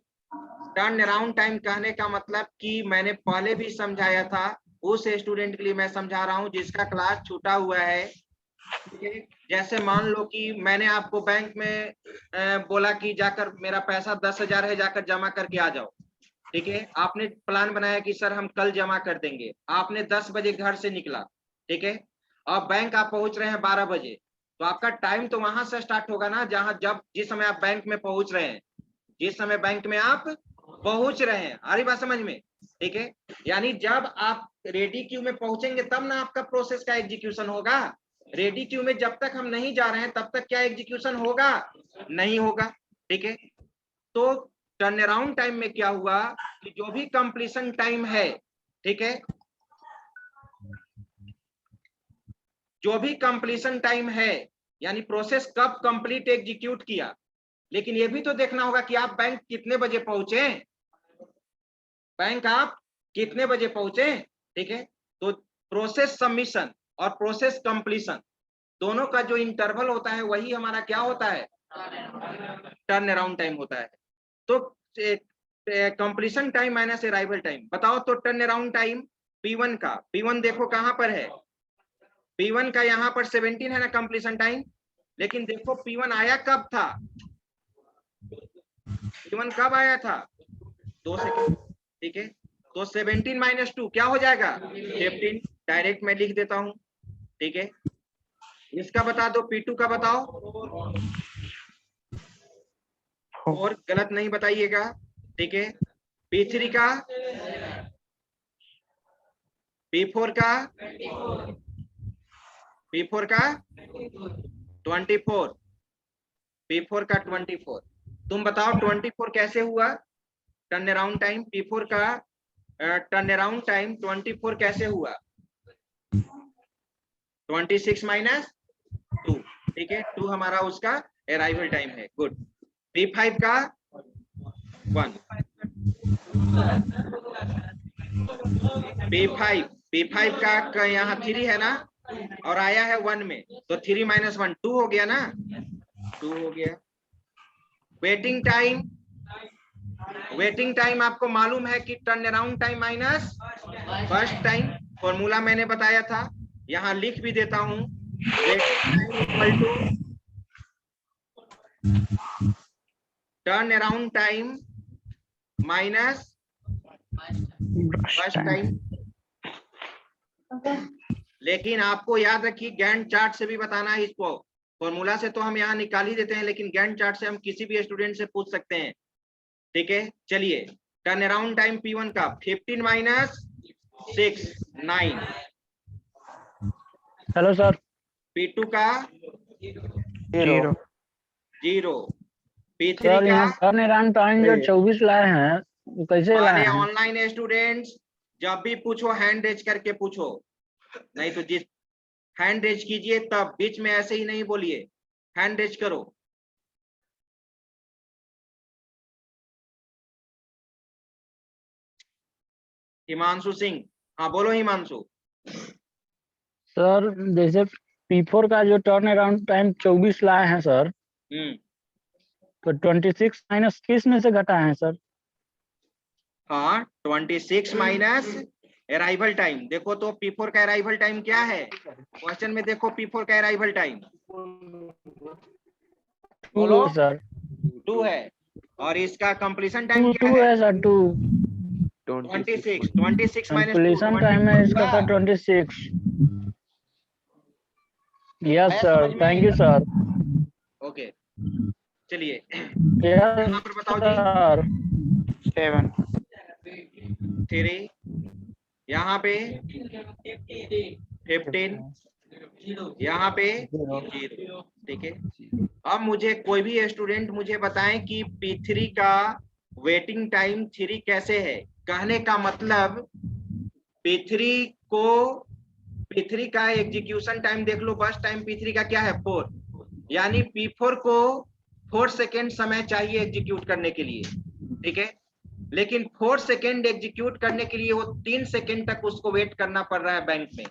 Turn around time कहने का मतलब कि मैंने पहले भी समझाया था, उस स्टूडेंट के लिए मैं समझा रहा हूं जिसका क्लास छूटा हुआ है, ठीक है। जैसे मान लो कि मैंने आपको बैंक में बोला कि जाकर मेरा पैसा 10,000 है, जाकर जमा करके आ जाओ, ठीक है। आपने प्लान बनाया कि सर हम कल जमा कर देंगे, आपने 10 बजे घर से निकला, ठीक है, और बैंक आप पहुंच रहे हैं 12 बजे, तो आपका टाइम तो वहां से स्टार्ट होगा ना, जहां जब जिस समय आप बैंक में पहुंच रहे हैं, जिस समय बैंक में आप पहुंच रहे हैं, आ रही बात समझ में, ठीक है। यानी जब आप रेडी क्यू में पहुंचेंगे तब ना आपका प्रोसेस का एग्जीक्यूशन होगा। रेडी क्यू में जब तक हम नहीं जा रहे हैं तब तक क्या एग्जीक्यूशन होगा, नहीं होगा, ठीक है। तो टर्न अराउंड टाइम में क्या हुआ कि जो भी कंप्लीशन टाइम है, ठीक है, जो भी कंप्लीशन टाइम है, यानी प्रोसेस कब कंप्लीट एग्जीक्यूट किया, लेकिन ये भी तो देखना होगा कि आप बैंक कितने बजे पहुंचे, बैंक आप कितने बजे पहुंचे, ठीक है। तो प्रोसेस सबमिशन और प्रोसेस कंप्लीशन दोनों का जो इंटरवल होता है वही हमारा क्या होता है, टर्न अराउंड टाइम होता है। तो completion time minus arrival time, बताओ तो टर्न अराउंड टाइम P1 का, P1 देखो कहां पर है, P1 का यहाँ पर 17 है ना कंप्लीशन टाइम, लेकिन देखो P1 आया कब था, P1 कब आया था, 2 सेकेंड, ठीक है। तो 17 माइनस 2 क्या हो जाएगा, 15, डायरेक्ट मैं लिख देता हूं, ठीक है। इसका बता दो, P2 का बताओ, और गलत नहीं बताइएगा, ठीक है। P3 का, P4 का, P4 का 24, P4 का 24। तुम बताओ 24 कैसे हुआ टर्न अराउंड टाइम, P4 का टर्न अराउंड टाइम 24 कैसे हुआ, 26 माइनस 2, ठीक है, 2 हमारा उसका अराइवल टाइम है, गुड। P5 का 1, P5 का यहाँ 3 है ना, और आया है 1 में, तो 3 माइनस 1 2 हो गया ना, 2 हो गया। वेटिंग टाइम वेटिंग टाइम आपको मालूम है कि turn around time minus first time, formula मैंने बताया था, यहां लिख भी देता हूं। Waiting time equal to turn around time minus first time. लेकिन आपको याद रखिए गैंट चार्ट से भी बताना है इसको। फॉर्मूला से तो हम यहाँ निकाल ही देते हैं, लेकिन गैंट चार्ट से हम किसी भी स्टूडेंट से पूछ सकते हैं। ठीक है, चलिए टर्न अराउंड टाइम P1 का 15 माइनस 6 9। Hello sir. P2 का 0 0। P3 सर का यहाँ टर्न अराउंड टाइम जो 24 लाए हैं वो कैसे लाए हैं? ऑनलाइन स्टूडेंट्स जब भी पूछो हैंड रेज करके पूछो, नहीं तो जिस हैंड रेज कीजिए तब, बीच में ऐसे ही नहीं बोलिए, हैंड रेज करो। हिमांशु सिंह, हाँ बोलो हिमांशु। सर जैसे P4 का जो टर्न अराउंड टाइम 24 लाए हैं सर, तो 26 माइनस किस में से घटा है सर? हाँ 26 माइनस अराइवल टाइम। देखो तो P4 का अराइवल टाइम क्या है क्वेश्चन में, देखो P4 का अराइवल टाइम बोलो सर 2 है, और इसका कंप्लीशन टाइम क्या 2 है? है सर 2। 26 26 माइनस 2 कंप्लीशन टाइम है इसका sir 26। Yes sir, thank you sir. Okay चलिए यस यहाँ पर बताओ जी। सर। 7 3 यहाँ पे 15 यहाँ पे 0। ठीक है, अब मुझे कोई भी स्टूडेंट मुझे बताएं कि P3 का वेटिंग टाइम 3 कैसे है। कहने का मतलब P3 को, P3 का एग्जीक्यूशन टाइम देख लो, बस टाइम P3 का क्या है 4, यानी P4 को 4 सेकेंड समय चाहिए एग्जीक्यूट करने के लिए। ठीक है, लेकिन 4 सेकेंड एग्जीक्यूट करने के लिए वो 3 सेकेंड तक उसको वेट करना पड़ रहा है बैंक में।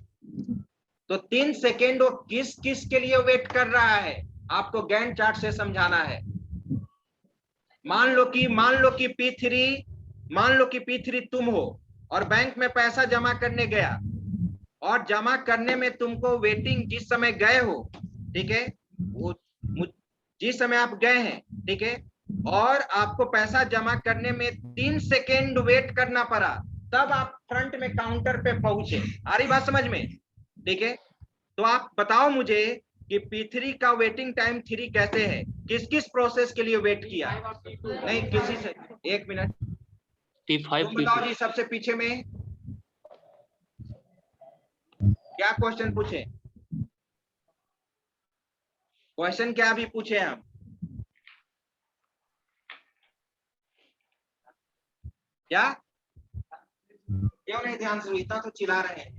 तो 3 सेकेंड वो किस किस के लिए वेट कर रहा है आपको गैंट चार्ट से समझाना है। मान लो कि P3 तुम हो और बैंक में पैसा जमा करने गया, और जमा करने में तुमको वेटिंग जिस समय गए हो, ठीक है, वो जिस समय आप गए हैं, ठीक है, और आपको पैसा जमा करने में 3 सेकेंड वेट करना पड़ा, तब आप फ्रंट में काउंटर पे पहुंचे। आ रही बात समझ में? ठीक है, तो आप बताओ मुझे कि P3 का वेटिंग टाइम 3 कैसे है, किस किस प्रोसेस के लिए वेट किया? नहीं किसी से, एक मिनट, तुम बताओ जी सबसे पीछे में क्या क्वेश्चन पूछे? क्वेश्चन क्या अभी पूछे हम? क्या क्यों नहीं ध्यान से, इतना तो चिल्ला रहे हैं।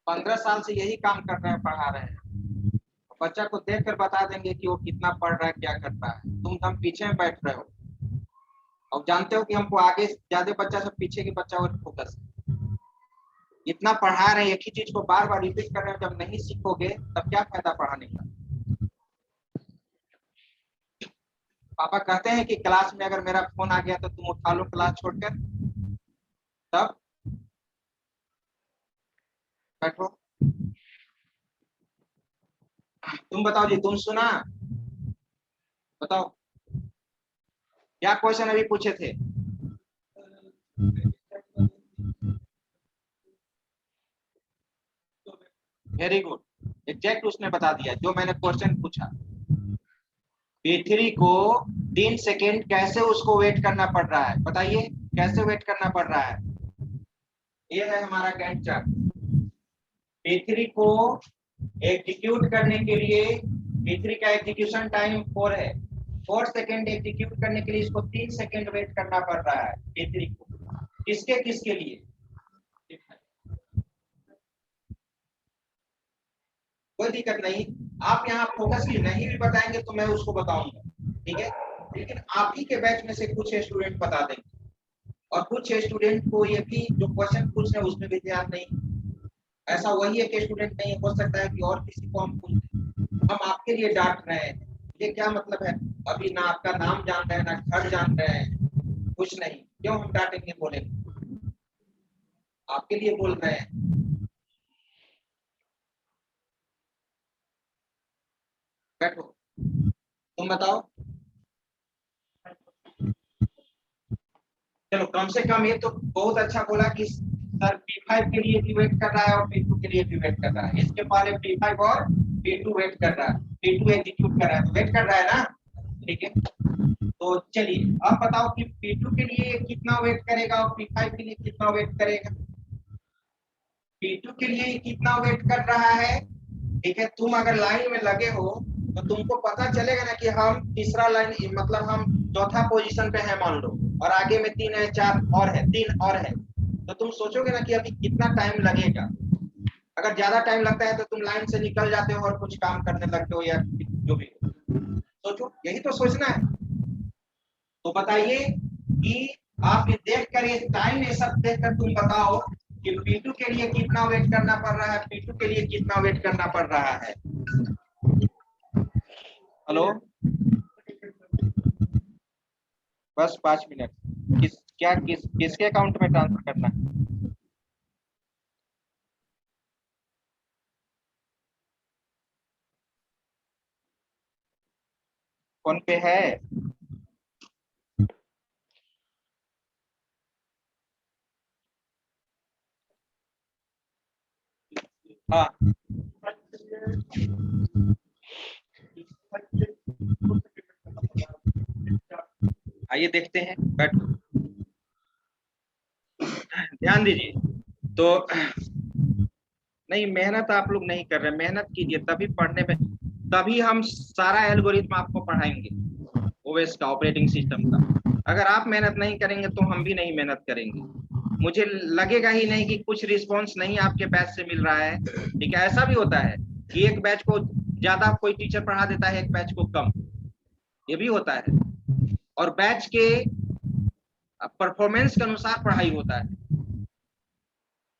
पंद्रह साल से यही काम कर रहे हैं, पढ़ा रहे हैं। बच्चा को देख कर बता देंगे कि वो कितना पढ़ रहा है, क्या करता है। तुम पीछे में बैठ रहे हो और जानते हो कि हमको आगे ज्यादा बच्चा सब पीछे के बच्चा और फोकस। इतना पढ़ा रहे हैं, एक ही चीज को बार बार रिपीट कर रहे हैं, जब नहीं सीखोगे तब क्या फायदा पढ़ाने का। पापा कहते हैं कि क्लास में अगर मेरा फोन आ गया तो तुम उठा लो क्लास छोड़कर, तब बैठो। तुम बताओ जी, तुम सुना? बताओ क्या क्वेश्चन अभी पूछे थे? वेरी गुड, एग्जैक्ट उसने बता दिया जो मैंने क्वेश्चन पूछा। P3 को 3 सेकेंड कैसे उसको वेट करना पड़ रहा है, बताइए कैसे वेट करना पड़ रहा है। ये है हमारा गैंट चार्ट। P3 को एग्जीक्यूट करने के लिए, P3 का एग्जीक्यूशन टाइम 4 है, 4 सेकेंड एग्जीक्यूट करने के लिए इसको 3 सेकेंड वेट करना पड़ रहा है P3 को। किसके किसके लिए? कोई दिक्कत नहीं, आप यहाँ फोकस की नहीं भी बताएंगे तो मैं उसको बताऊंगा, ठीक है। लेकिन आप ही के बैच में से कुछ स्टूडेंट बता देंगे और कुछ स्टूडेंट को ये भी जो क्वेश्चन पूछ रहे हैं उसमें भी ध्यान नहीं। ऐसा वही एक स्टूडेंट नहीं हो सकता है कि और किसी को हम पूछ, हम आपके लिए डांट रहे हैं, ये क्या मतलब है? अभी ना आपका नाम जान रहे हैं ना घर जान रहे हैं, कुछ नहीं, क्यों हम डांटेंगे बोलेंगे? आपके लिए बोल रहे हैं। बैठो, तुम बताओ। चलो कम से कम ये तो बहुत अच्छा बोला कि सर P5 के लिए भी वेट कर रहा है और P2 के लिए भी वेट कर रहा है। इसके पहले P5 और P2 वेट कर रहा है, P2 एग्जीक्यूट कर रहा है, तो वेट कर रहा है ना, ठीक है। तो चलिए अब बताओ कि P2 के लिए कितना वेट करेगा और P5 के लिए कितना वेट करेगा। P2 के लिए कितना वेट कर रहा है, ठीक है। तुम अगर लाइन में लगे हो तो तुमको पता चलेगा ना कि हम तीसरा लाइन मतलब हम चौथा पोजीशन पे है मान लो, और आगे में 3 है 4 और है 3 और है, तो तुम सोचोगे ना कि अभी कितना टाइम लगेगा। अगर ज्यादा टाइम लगता है तो तुम लाइन से निकल जाते हो और कुछ काम करने लगते हो या जो भी। सोचो, यही तो सोचना है। तो बताइए कि आप ये देख कर, ये टाइम ये सब देख कर तुम बताओ कि P2 के लिए कितना वेट करना पड़ रहा है, P2 के लिए कितना वेट करना पड़ रहा है। हेलो, बस 5 मिनट। किसके अकाउंट में ट्रांसफर करना है? फोन पे है? हाँ, आइए देखते हैं, बैठो, ध्यान दीजिए। तो नहीं, मेहनत आप लोग नहीं कर रहे, मेहनत कीजिए तभी पढ़ने में, तभी हम सारा एल्गोरिथम आपको पढ़ाएंगे ओएस का, ऑपरेटिंग सिस्टम का। अगर आप मेहनत नहीं करेंगे तो हम भी नहीं मेहनत करेंगे। मुझे लगेगा ही नहीं कि कुछ रिस्पॉन्स नहीं आपके बैच से मिल रहा है, ठीक है। ऐसा भी होता है कि एक बैच को ज्यादा कोई टीचर पढ़ा देता है, एक बैच को कम, ये भी होता है। और बैच के परफॉर्मेंस के अनुसार पढ़ाई होता है।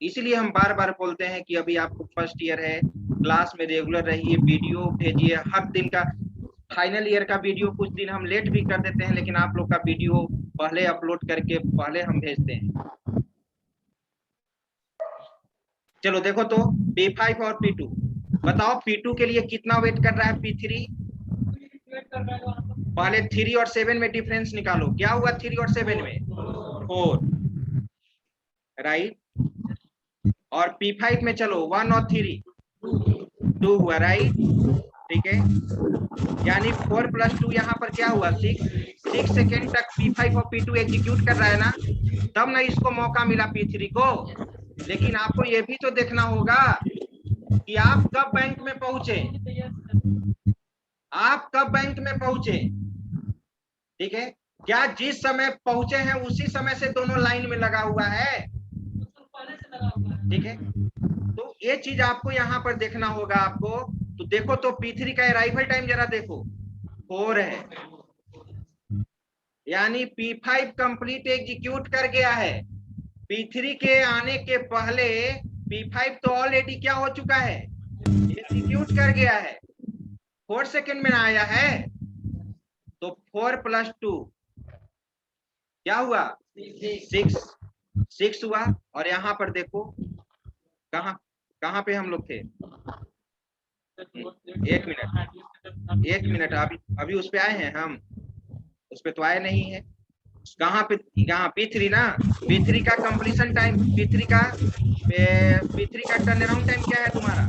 इसीलिए हम बार बार बोलते हैं कि अभी आपको फर्स्ट ईयर है, क्लास में रेगुलर रहिए, वीडियो भेजिए हर दिन का। फाइनल ईयर का वीडियो कुछ दिन हम लेट भी कर देते हैं, लेकिन आप लोग का वीडियो पहले अपलोड करके पहले हम भेजते हैं। चलो देखो तो P5 और P2 बताओ, P2 के लिए कितना वेट कर रहा है P3? पहले 3 और 7 में डिफरेंस निकालो, क्या हुआ 3 और 7 में? 4, राइट। और P5 में चलो 1 और 3, 2 हुआ, राइट, ठीक है। यानी 4 + 2 यहाँ पर क्या हुआ? 6 सेकेंड तक P5 और P2 एग्जीक्यूट कर रहा है ना, तब ना इसको मौका मिला P3 को। लेकिन आपको ये भी तो देखना होगा कि आप कब बैंक में पहुंचे, आप कब बैंक में पहुंचे, ठीक है। क्या जिस समय पहुंचे हैं उसी समय से दोनों लाइन में लगा हुआ है, ठीक है। तो ये चीज आपको यहाँ पर देखना होगा आपको। तो देखो तो P3 का अराइवल टाइम जरा देखो, 4 है, यानी P5 कंप्लीट एग्जीक्यूट कर गया है। P3 के आने के पहले P5 तो ऑलरेडी क्या हो चुका है? एग्जीक्यूट कर गया है, 4 सेकेंड में आया है। तो 4 + 2 क्या हुआ? 6 हुआ। और यहाँ पर देखो कहाँ पे हम लोग थे? एक मिनट, अभी उस पे आए हैं हम? उस पे तो आए नहीं है। कहाँ पे? यहाँ P3 ना, P3 का कंप्लीशन टाइम, P3 का टर्न अराउंड टाइम क्या है तुम्हारा?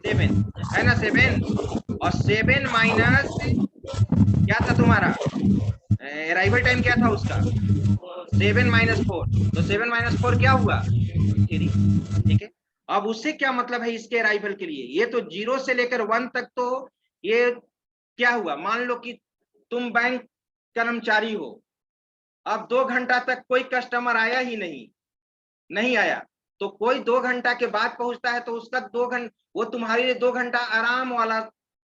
7 है ना, 7। और 7 माइनस क्या था तुम्हारा अराइवल टाइम, क्या था उसका? 7 - 4, तो 7 - 4 क्या हुआ? 3, ठीक है। अब उससे क्या मतलब है इसके अराइवल के लिए? ये तो 0 से लेकर 1 तक, तो ये क्या हुआ? मान लो कि तुम बैंक कर्मचारी हो, अब 2 घंटा तक कोई कस्टमर आया ही नहीं आया, तो कोई 2 घंटा के बाद पहुंचता है तो उसका 2 घंटा, वो तुम्हारे लिए 2 घंटा आराम वाला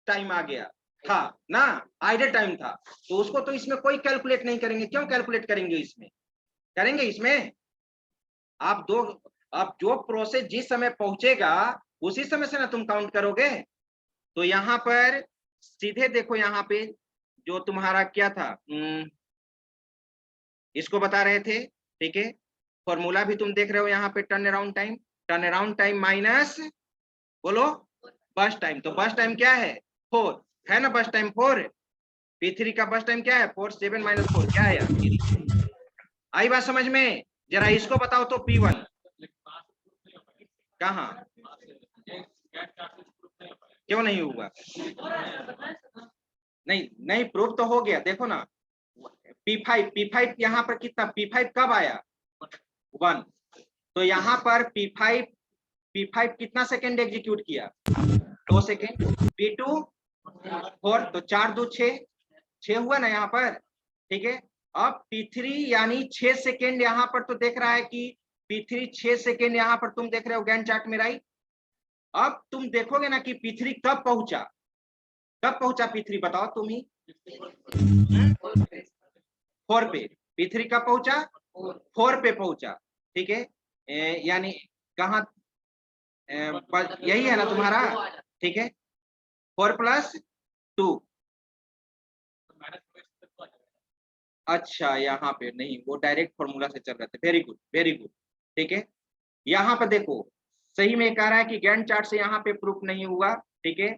टाइम आ गया था ना, आइडल टाइम था, तो उसको तो इसमें कोई कैलकुलेट नहीं करेंगे। क्यों कैलकुलेट करेंगे? इसमें करेंगे। इसमें आप जो प्रोसेस जिस समय पहुंचेगा उसी समय से ना तुम काउंट करोगे। तो यहाँ पर सीधे देखो, यहाँ पे जो तुम्हारा क्या था, इसको बता रहे थे, ठीक है। फॉर्मूला भी तुम देख रहे हो यहाँ पे, टर्न अराउंड टाइम माइनस, बोलो, बस टाइम। तो बस टाइम क्या है? 4 है ना, बस टाइम 4। P3 का बस टाइम क्या है? 4, 7 - 4 क्या है यार? आई बात समझ में? जरा इसको बताओ तो P1 कहाँ? क्यों नहीं हुआ? नहीं प्रूफ तो हो गया, देखो ना। P5 यहाँ पर कितना? P5 कब आया? 1। तो यहाँ पर P5 कितना सेकेंड एग्जीक्यूट किया? 2 सेकेंड। P2 4, तो 4 2 6 हुआ ना यहाँ पर, ठीक है। अब P3 यानी 6 सेकेंड यहाँ पर तो देख रहा है कि P3 6 सेकेंड यहाँ पर तुम देख रहे हो गैंट चार्ट में, राइट। अब तुम देखोगे ना कि P3 कब पहुंचा P3, बताओ तुम ही। 4 पे P3 कब पहुंचा? 4 पे पहुंचा, ठीक है। यानी कहाँ, यही है ना तुम्हारा, ठीक है। 4 + 2, अच्छा यहाँ पे नहीं, वो डायरेक्ट फॉर्मूला से चल रहे थे। वेरी गुड, ठीक है। यहाँ पर देखो, सही में कह रहा है कि गैंट चार्ट से यहाँ पे प्रूफ नहीं हुआ, ठीक है।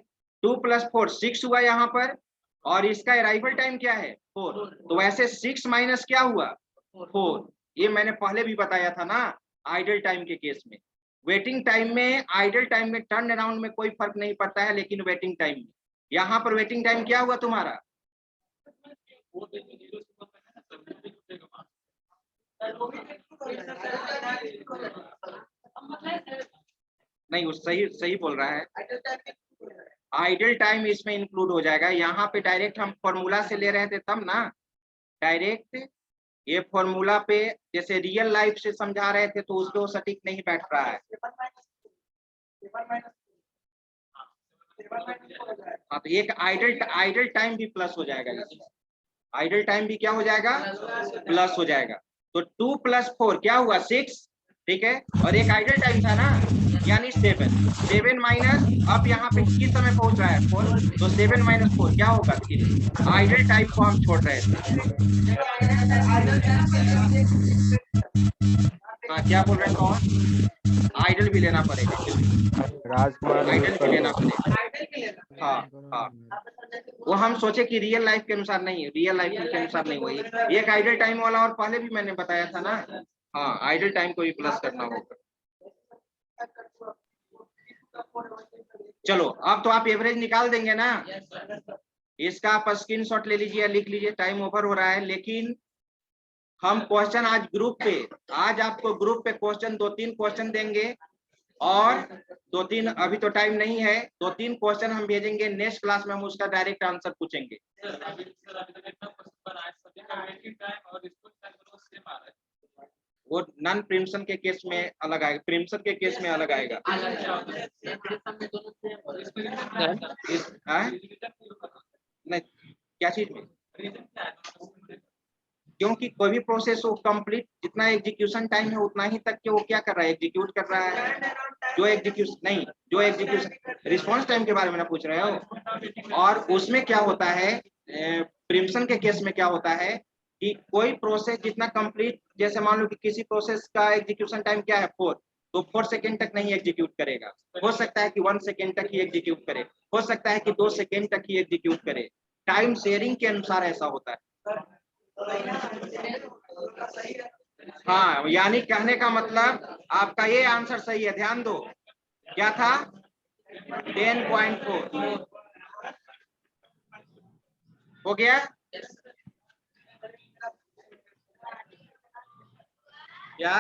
2 + 4 6 हुआ यहाँ पर, और इसका अराइवल टाइम क्या है? 4। तो वैसे 6 माइनस क्या हुआ? 4। ये मैंने पहले भी बताया था ना, आइडल टाइम के केस में। वेटिंग टाइम में, आइडल टाइम में, टर्न अराउंड में कोई फर्क नहीं पड़ता है, लेकिन वेटिंग टाइम में, यहाँ पर वेटिंग टाइम क्या हुआ तुम्हारा? नहीं, वो सही बोल रहा है। आइडल टाइम इसमें इंक्लूड हो जाएगा। यहाँ पे डायरेक्ट हम फॉर्मूला से ले रहे थे तब ना, डायरेक्ट ये फॉर्मूला पे जैसे रियल लाइफ से समझा रहे थे, तो उसको सटीक नहीं बैठ रहा है। हाँ, तो एक आइडल टाइम भी प्लस हो जाएगा, आइडल टाइम भी क्या हो जाएगा? प्लस हो जाएगा। तो 2 + 4 क्या हुआ? 6, ठीक है। और एक आइडल टाइम था ना, यानी 7 माइनस, अब यहाँ पे किस समय पहुंच रहा है? 4। तो 7 - 4 क्या होगा? आइडल टाइम को हम छोड़ रहे थे। हाँ, क्या बोल रहे हैं? कौन? आइडल भी लेना पड़ेगा, राजकुमार आइडल भी लेना पड़ेगा। हाँ, वो हम सोचे कि रियल लाइफ के अनुसार नहीं है, रियल लाइफ के अनुसार नहीं हुई। एक आइडल टाइम वाला और पहले भी मैंने बताया था ना। हाँ, आइडल टाइम को भी प्लस करना होगा। चलो, अब तो आप एवरेज निकाल देंगे ना। इसका आप स्क्रीनशॉट ले लीजिए, लिख लीजिए। टाइम ओवर हो रहा है, लेकिन हम क्वेश्चन आज आपको ग्रुप पे क्वेश्चन 2-3 क्वेश्चन देंगे, और 2-3 अभी तो टाइम नहीं है, 2-3 क्वेश्चन हम भेजेंगे। नेक्स्ट क्लास में हम उसका डायरेक्ट आंसर पूछेंगे। वो नॉन प्रिम्पसन के केस में अलग आएगा, प्रिम्पसन के केस में अलग आएगा। नहीं, क्या चीज में? क्योंकि कोई भी प्रोसेस हो कंप्लीट, जितना एग्जीक्यूशन टाइम है उतना ही तक के वो क्या कर रहा है? एग्जीक्यूट कर रहा है। जो एग्जीक्यूशन रिस्पांस टाइम के बारे में ना पूछ रहे हो। और उसमें क्या होता है, प्रिम्पसन के केस में क्या होता है कि कोई प्रोसेस जितना कंप्लीट, जैसे मान लो कि किसी प्रोसेस का एग्जीक्यूशन टाइम क्या है? 4, तो 4 सेकेंड तक नहीं एग्जीक्यूट करेगा। हो सकता है कि 1 सेकेंड तक ही एग्जीक्यूट करे, हो सकता है कि 2 सेकेंड तक ही एग्जीक्यूट करे। टाइम शेयरिंग के अनुसार ऐसा होता है। हाँ, यानी कहने का मतलब आपका ये आंसर सही है, ध्यान दो। क्या था? 10.4 हो गया। क्या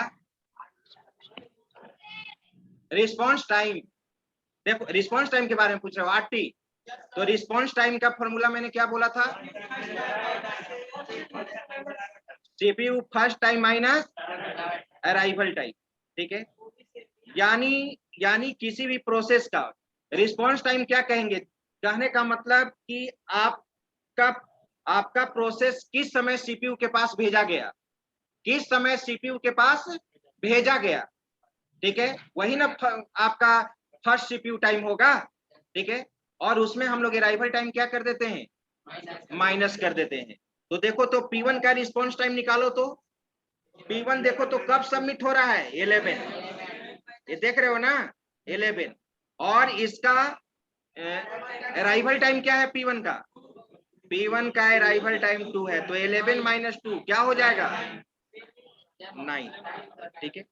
रिस्पांस टाइम? देखो, रिस्पांस टाइम के बारे में पूछ रहे हो, RT। तो रिस्पांस टाइम का फॉर्मूला मैंने क्या बोला था? CPU first time minus arrival time, ठीक है। यानी किसी भी प्रोसेस का रिस्पांस टाइम क्या कहेंगे? कहने का मतलब कि आपका प्रोसेस किस समय सीपीयू के पास भेजा गया, किस समय सीपीयू के पास भेजा गया, ठीक है, वही ना आपका फर्स्ट सीपीयू टाइम होगा, ठीक है। और उसमें हम लोग अराइवल टाइम क्या कर देते हैं, माइनस कर देते हैं। तो देखो तो P1 का रिस्पॉन्स टाइम निकालो, तो P1 देखो तो कब सबमिट हो रहा है, 11, ये देख रहे हो ना, 11, और इसका अराइवल टाइम क्या है P1 का, P1 का अराइवल टाइम 2 है, तो 11 - 2 क्या हो जाएगा, 9, ठीक है।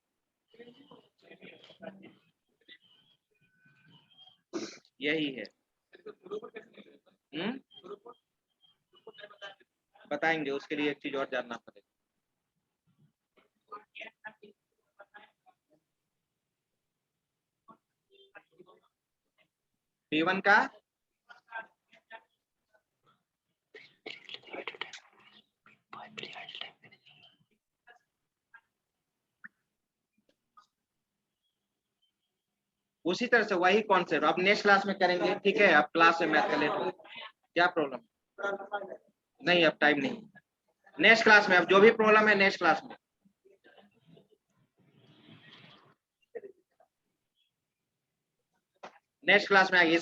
यही है। बताएंगे, उसके लिए एक चीज और जानना पड़ेगा। P1 का उसी तरह से वही कॉन्सेप्ट अब नेक्स्ट क्लास में करेंगे, ठीक है। अब क्लास में मैथ का लेट हो, क्या प्रॉब्लम, नहीं अब टाइम नहीं, नेक्स्ट क्लास में, अब जो भी प्रॉब्लम है नेक्स्ट क्लास में, नेक्स्ट क्लास में आइए।